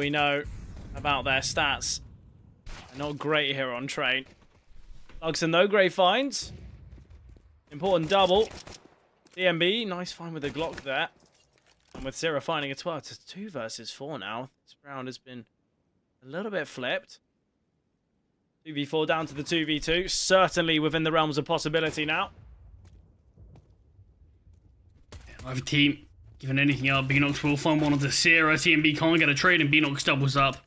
we know about their stats. They're not great here on train. Luxon, no great finds. Important double. DMB, nice find with the Glock there. And with Zera finding a 12, it's 2 versus 4 now. This round has been a little bit flipped. 2v4 down to the 2v2. Certainly within the realms of possibility now. Either team, given anything up, B-Nox will find one of the Zera. TMB can't get a trade and B-Nox doubles up.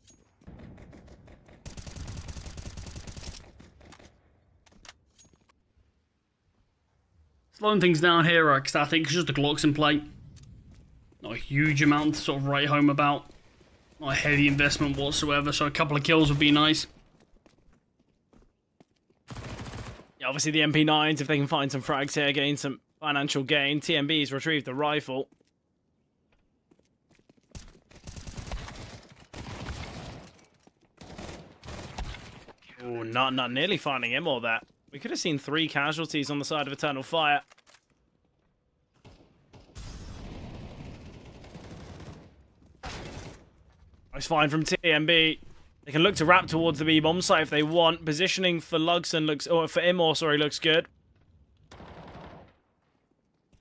Slowing things down here, Ecstatic. It's just the Glocks in play. Not a huge amount to sort of write home about. Not a heavy investment whatsoever, so a couple of kills would be nice. Yeah, obviously the MP9s, if they can find some frags here, gain some financial gain. TMB's retrieved the rifle. Oh, not nearly finding him all that. We could have seen 3 casualties on the side of Eternal Fire. Nice find from TMB. They can look to wrap towards the B-bomb site if they want. Positioning for Luxon looks, or for Immor, sorry, looks good.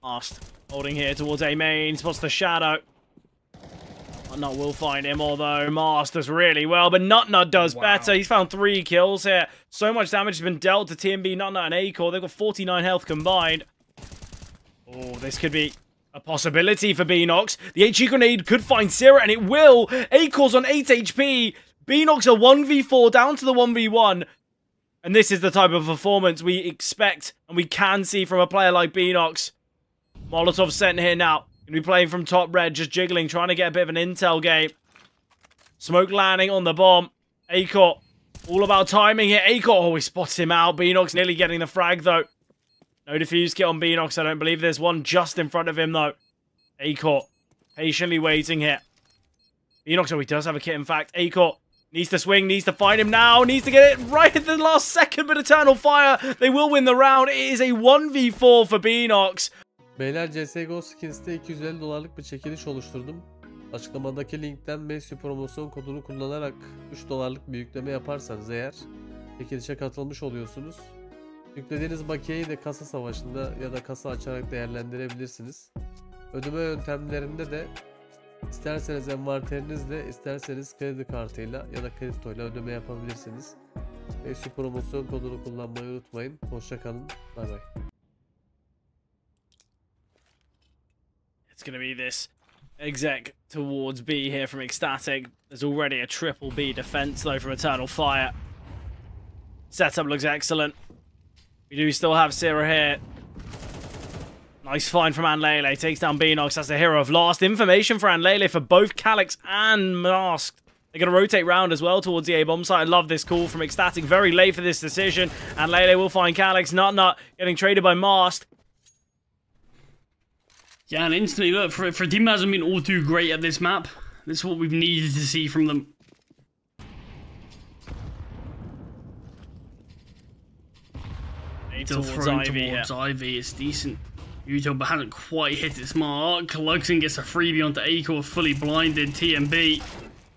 Mast holding here towards A main. Spots the shadow. Nut will find him, although Mast does really well, but Nut does better. He's found 3 kills here. So much damage has been dealt to TMB, Nut and Acor. They've got 49 health combined. Oh, this could be a possibility for B-Nox. The HE grenade could find Zera, and it will. Acor's on 8 HP. B-Nox a 1v4 down to the 1v1. And this is the type of performance we expect and we can see from a player like B-Nox. Molotov sent here now. Going to be playing from top red, just jiggling, trying to get a bit of an intel game. Smoke landing on the bomb. Acor, all about timing here. Acor always spots him out. B-Nox nearly getting the frag, though. No defuse kit on B-Nox, I don't believe. There's one just in front of him, though. Acor, patiently waiting here. B-Nox, oh, he does have a kit, in fact. Acor needs to swing, needs to find him now, needs to get it right at the last second, but Eternal Fire, they will win the round. It is a 1v4 for B-Nox. Beyler, CSGO Skins'te $250'lık bir çekiliş oluşturdum. Açıklamadaki linkten Messi promosyon kodunu kullanarak $3'lık bir yükleme yaparsanız eğer çekilişe katılmış oluyorsunuz. Yüklediğiniz bakiyeyi de kasa savaşında ya da kasa açarak değerlendirebilirsiniz. Ödeme yöntemlerinde de isterseniz envanterinizle, isterseniz kredi kartıyla ya da kriptoyla ödeme yapabilirsiniz. Messi promosyon kodunu kullanmayı unutmayın. Hoşça kalın. Bay bay. It's going to be this exec towards B here from Ecstatic. There's already a triple B defense, though, from Eternal Fire. Setup looks excellent. We do still have Zera here. Nice find from Anlele. Takes down B-Nox. That's the hero of last. Information for Anlele for both Calyx and Masked. They're going to rotate round as well towards the A-bomb site. I love this call from Ecstatic. Very late for this decision. Anlele will find Calyx. Nut getting traded by Masked. Yeah, and instantly, look, for a team that hasn't been all too great at this map, this is what we've needed to see from them. Still throwing towards Ivy, it's decent. Uto, but hasn't quite hit its mark. Luxon gets a freebie onto Acor, fully blinded. TMB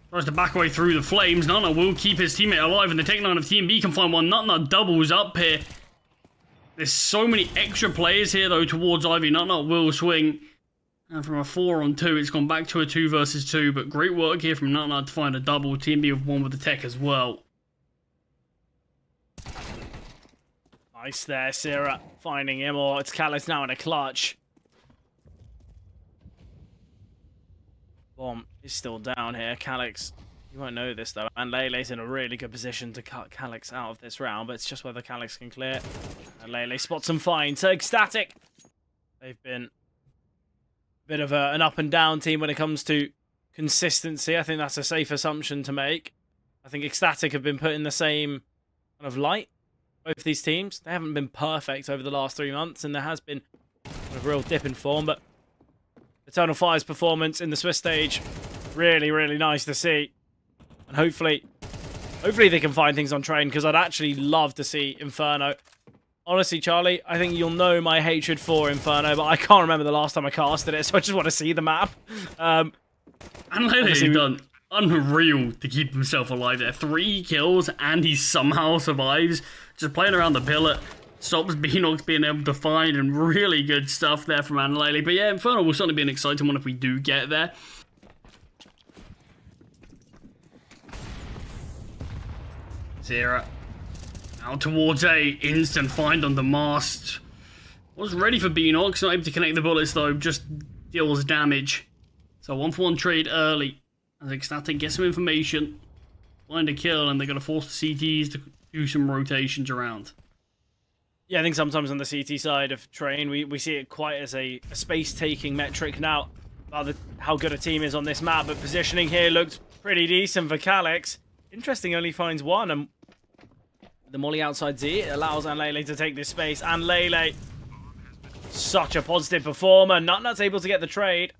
tries to back away through the flames. Nut will keep his teammate alive, and the Tech 9 of TMB can find one. Nut doubles up here. There's so many extra players here, though, towards Ivy. Nut will swing. And from a 4-on-2, it's gone back to a 2 versus 2. But great work here from Nut to find a double. TMB with one with the tech as well. Nice there, Zera finding him, or it's Calyx now in a clutch. Bomb is still down here. Calyx, you won't know this though, and Lele's in a really good position to cut Calyx out of this round, but it's just whether Calyx can clear. And Lele spots some fine. So Ecstatic, they've been a bit of an up and down team when it comes to consistency. I think that's a safe assumption to make. I think Ecstatic have been put in the same kind of light. Both these teams, they haven't been perfect over the last 3 months, and there has been a real dip in form, but Eternal Fire's performance in the Swiss stage, really, really nice to see. And hopefully they can find things on train, because I'd actually love to see Inferno. Honestly, Charlie, I think you'll know my hatred for Inferno, but I can't remember the last time I casted it, so I just want to see the map. And Lele's done unreal to keep himself alive there. 3 kills and he somehow survives. Just playing around the pillar. Stops BO3 being able to find, and really good stuff there from Anlele. But yeah, Infernal will certainly be an exciting one if we do get there. Zera out towards A. Instant find on the mast. Was ready for BO3, not able to connect the bullets though, just deals damage. So 1-for-1 trade early. As Ecstatic gets some information, find a kill, and they're going to force the CTs to do some rotations around. Yeah, I think sometimes on the CT side of Train, we see it quite as a space-taking metric now, about how good a team is on this map, but positioning here looked pretty decent for Calyx. Interesting, only finds one, and the molly outside Z, it allows Anlele to take this space. Anlele, such a positive performer. Nutnut's able to get the trade.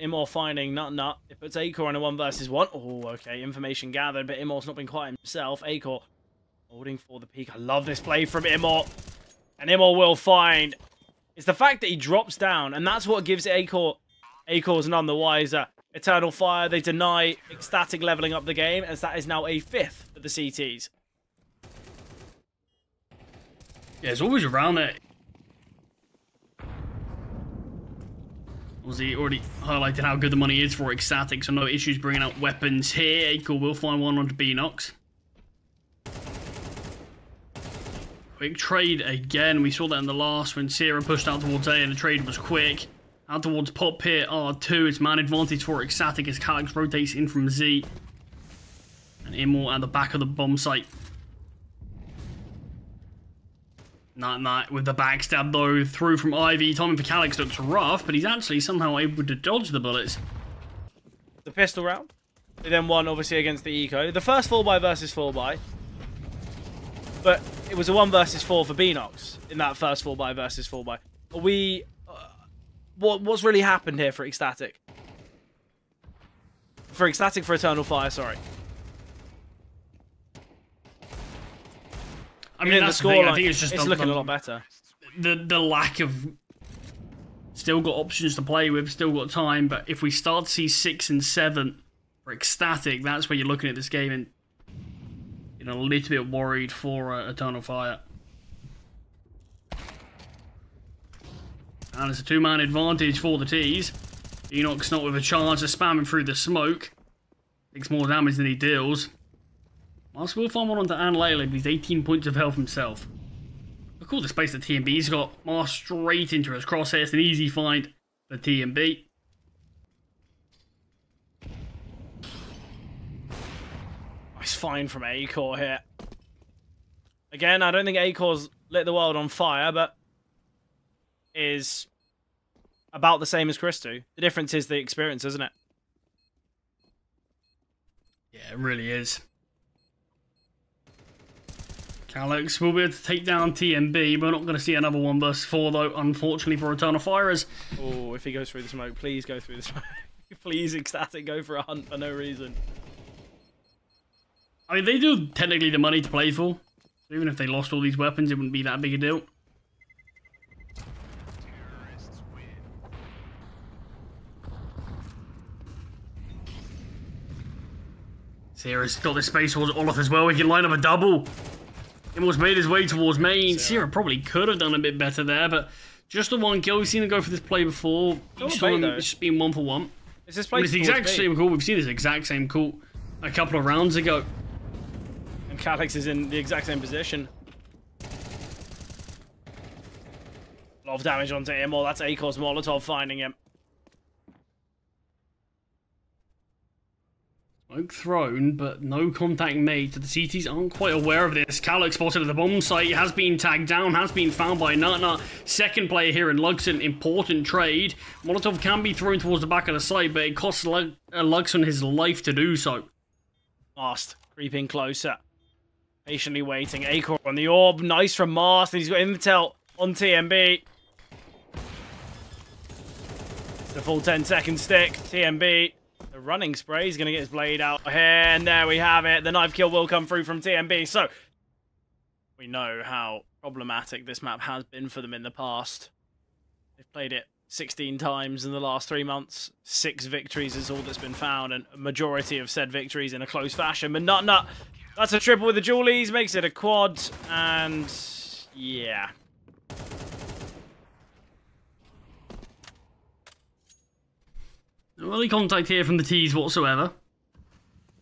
Immor finding Nutnut. It puts Acor in a 1 versus 1. Oh, okay, information gathered, but Immor's not been quite himself. Acor holding for the peak. I love this play from Immor. And Immor will find. It's the fact that he drops down, and that's what gives Acor's none the wiser. Eternal Fire, they deny Ecstatic leveling up the game, as that is now a 5th for the CTs. Yeah, it's always around there. Obviously, already highlighted how good the money is for Ecstatic, so no issues bringing out weapons here. Acor will find one onto BO3. Quick trade again. We saw that in the last when Sierra pushed out towards A and the trade was quick. Out towards Pop here, R2. It's man advantage for Ecstatic as Calyx rotates in from Z. And Immor at the back of the bomb site. Not with the backstab though, through from Ivy. Timing for Calyx looks rough, but he's actually somehow able to dodge the bullets. The pistol round. They then won, obviously, against the Eco. The first 4x versus 4x. But it was a 1 versus 4 for BO3 in that first 4x versus 4x. What's really happened here for Ecstatic? For Eternal Fire, sorry. I mean, that's the thing. I think it's just looking a lot better. The lack of... Still got options to play with, still got time, but if we start to see 6 and 7 for Ecstatic, that's where you're looking at this game and a little bit worried for Eternal Fire. And it's a 2-man advantage for the T's. BO3's not with a chance of spamming through the smoke. Takes more damage than he deals. Mast will find one onto Anlele, but he's 18 points of health himself. Look at all the space that TMB's got. Mast straight into his crosshair. It's an easy find for TMB. Nice find from Acor here. Again, I don't think Acor's lit the world on fire, but is about the same as Christu. The difference is the experience, isn't it? Yeah, it really is. Calyx will be able to take down TMB. We're not going to see another 1 versus 4 though, unfortunately for Eternal Firers. Oh, if he goes through the smoke, please go through the smoke. Please, Ecstatic, go for a hunt for no reason. I mean, they do technically the money to play for. Even if they lost all these weapons, it wouldn't be that big a deal. Sierra's got this space towards Olaf as well. He can line up a double. Immor's made his way towards main. Sierra probably could have done a bit better there, but just the 1 kill. We've seen him go for this play before. Each time it's just been 1 for 1. Is this play it's the exact same call. We've seen this exact same call a couple of rounds ago. And Calyx is in the exact same position. A lot of damage onto Immor. That's Acor's Molotov finding him. Smoke thrown, but no contact made. So the CTs aren't quite aware of this. Calyx spotted at the bomb site, has been tagged down, has been found by Nutnut. Second player here in Luxon, important trade. Molotov can be thrown towards the back of the site, but it costs Luxon his life to do so. Mast creeping closer. Patiently waiting. Acor on the orb. Nice from Mast. And he's got intel on TMB. It's the full 10-second stick. TMB. The running spray. He's going to get his blade out here. And there we have it. The knife kill will come through from TMB. So, we know how problematic this map has been for them in the past. They've played it 16 times in the last 3 months. 6 victories is all that's been found, and a majority of said victories in a close fashion. But Nut, that's a triple with the dualies, makes it a quad, and yeah. No early contact here from the T's whatsoever.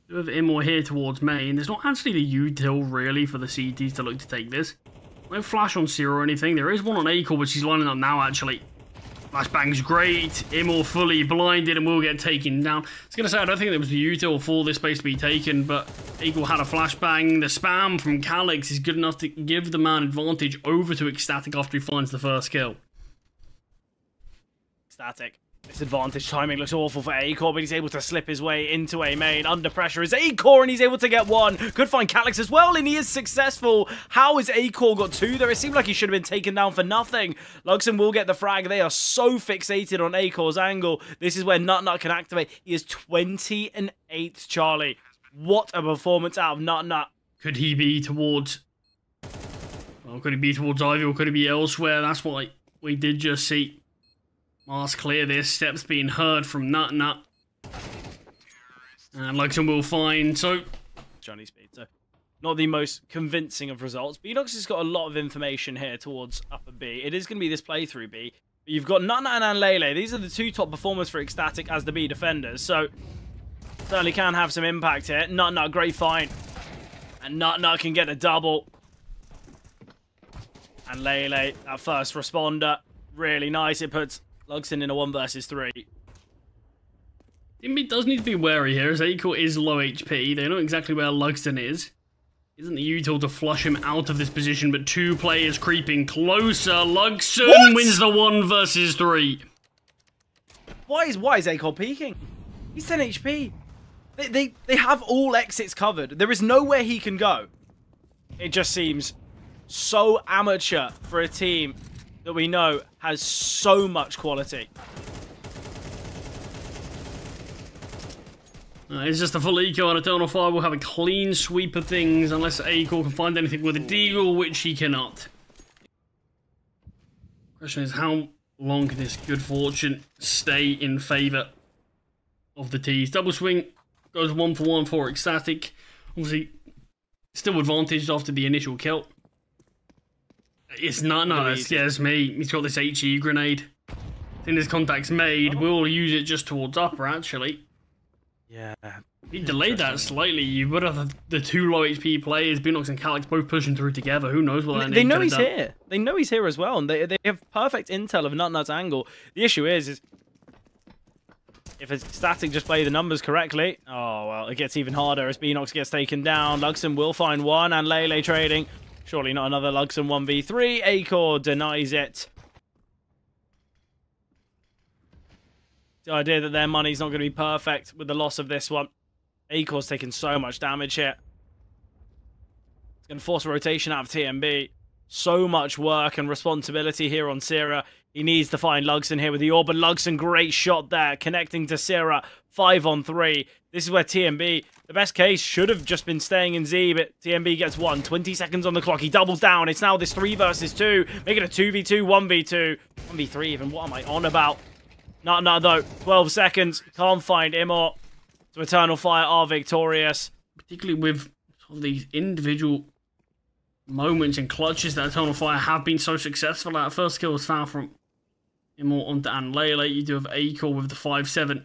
Do have Imor here towards main. There's not actually the util really for the CTs to look to take this. No flash on Zero or anything. There is one on A-Core, but she's lining up now actually. Flashbang's great. Imor fully blinded and will get taken down. I was going to say, I don't think there was the util for this space to be taken, but A-Core had a flashbang. The spam from Calyx is good enough to give the man advantage over to Ecstatic after he finds the first kill. Ecstatic. Disadvantage timing looks awful for A-Core, but he's able to slip his way into a main. Under pressure is A-Core, and he's able to get one. Could find Calyx as well, and he is successful. How has A-Core got 2 there? It seemed like he should have been taken down for nothing. Luxon will get the frag. They are so fixated on A-Core's angle. This is where Nut can activate. He is 20 and 8, Charlie. What a performance out of Nut. Could he be towards... Well, could he be towards Ivy, or could he be elsewhere? That's what we did just see. Mars clear this. Steps being heard from Nut. And Luxon will find. So Johnny Speed. So not the most convincing of results. BO3 has got a lot of information here towards upper B. It is going to be this playthrough B. But you've got Nut and Lele. These are the 2 top performers for Ecstatic as the B defenders. So certainly can have some impact here. Nut, great find. And Nut can get a double. And Lele, that first responder, really nice. It puts Luxon in a 1 versus 3. Timmy does need to be wary here, as A-Core is low HP. They know exactly where Luxon is. Isn't the util to flush him out of this position, but 2 players creeping closer. Luxon wins the 1 versus 3. Why is A-Core peeking? He's 10 HP. They have all exits covered. There is nowhere he can go. It just seems so amateur for a team that we know has so much quality. It's just a full eco, and Eternal Fire will have a clean sweep of things unless A-Core can find anything with a deagle, which he cannot. Question is, how long can this good fortune stay in favour of the T's? Double swing goes 1 for 1 for Ecstatic. Obviously, still advantaged after the initial kill. It's not, it scares me. He's got this HE grenade. I think his contact's made. We'll use it just towards upper, actually. Yeah. He delayed that slightly. You would have the 2 low HP players, BO3 and Calyx, both pushing through together. Who knows what they know he's here. They know he's here as well, and they have perfect intel of Nut's angle. The issue is if Ecstatic just play the numbers correctly, oh, well, it gets even harder as BO3 gets taken down. Luxon will find 1, and Lele trading. Surely not another Luxon 1v3. A-Core denies it. The idea that their money's not going to be perfect with the loss of this one. A-Core's taking so much damage here. It's going to force a rotation out of TMB. So much work and responsibility here on Sierra. He needs to find Luxon here with the orb, but Luxon, great shot there, connecting to Sierra, 5 on 3. This is where TMB, the best case, should have just been staying in Z, but TMB gets 1. 20 seconds on the clock, he doubles down. It's now this 3 versus 2, make it a 2v2, 1v2, 1v3 even, what am I on about? Not though, 12 seconds, can't find Imor. So Eternal Fire are victorious. Particularly with these individual moments and clutches that Eternal Fire have been so successful. That first kill was found from Imor onto Lele. You do have A-Core with the 5-7.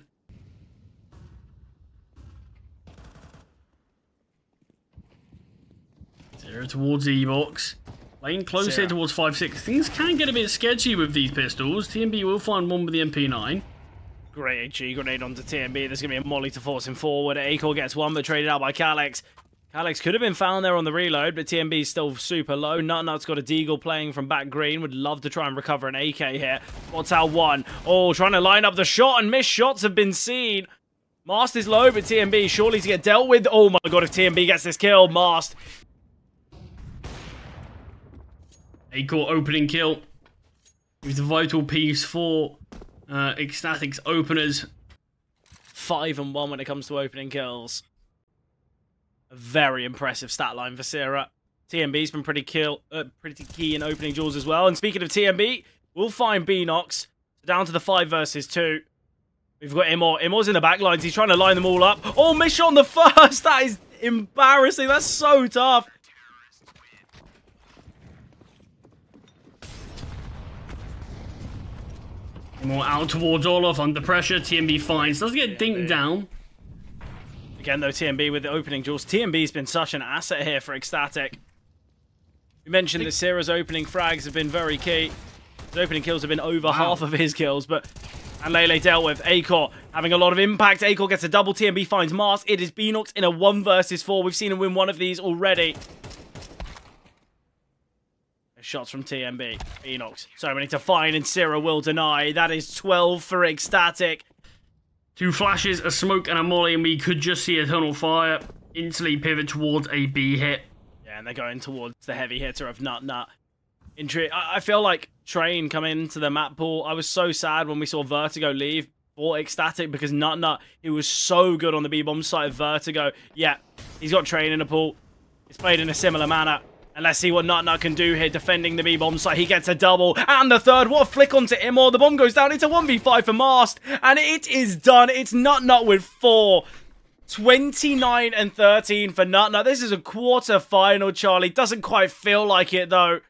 Zero towards E-Box. Lane close here towards 5-6. Things can get a bit sketchy with these pistols. TMB will find one with the MP9. Great HE grenade onto TMB. There's going to be a molly to force him forward. A-Core gets 1, but traded out by Calyx. Calyx could have been found there on the reload, but TMB is still super low. Nut's got a deagle playing from back green. Would love to try and recover an AK here. What's out 1? Oh, trying to line up the shot, and missed shots have been seen. Mast is low, but TMB surely to get dealt with. Oh my god, if TMB gets this kill, Mast. A-Core opening kill. He's the vital piece for Ecstatic's openers. 5 and 1 when it comes to opening kills. A very impressive stat line for Sierra. TMB's been pretty key in opening duels as well. And speaking of TMB, we'll find BO3 Down to the 5 versus 2. We've got Imor. Imor's in the back lines. He's trying to line them all up. Oh, missed shot on the first. That is embarrassing. That's so tough. Imor out towards Olaf under pressure. TMB finds. Doesn't get dinked down. Again, though, TMB with the opening jewels. TMB's been such an asset here for Ecstatic. We mentioned that Sierra's opening frags have been very key. His opening kills have been over half of his kills, but... And Lele dealt with. Acor having a lot of impact. Acor gets a double. TMB finds Mars. It is Beanox in a 1 versus 4. We've seen him win one of these already. Shots from TMB. Beanox. So many to find, and Sierra will deny. That is 12 for Ecstatic. 2 flashes, a smoke, and a molly, and we could just see a tunnel fire. Instantly pivot towards a B hit. Yeah, and they're going towards the heavy hitter of Nut. I feel like Train come into the map pool. I was so sad when we saw Vertigo leave for Ecstatic because Nut, he was so good on the B-bomb side of Vertigo. Yeah, he's got Train in the pool. It's played in a similar manner. And let's see what Nut can do here defending the B-bomb site. He gets a double. And the third. What a flick onto Imor. The bomb goes down. It's a 1v5 for Mast. And it is done. It's Nut with 4. 29 and 13 for Nut. This is a quarter-final, Charlie. Doesn't quite feel like it, though.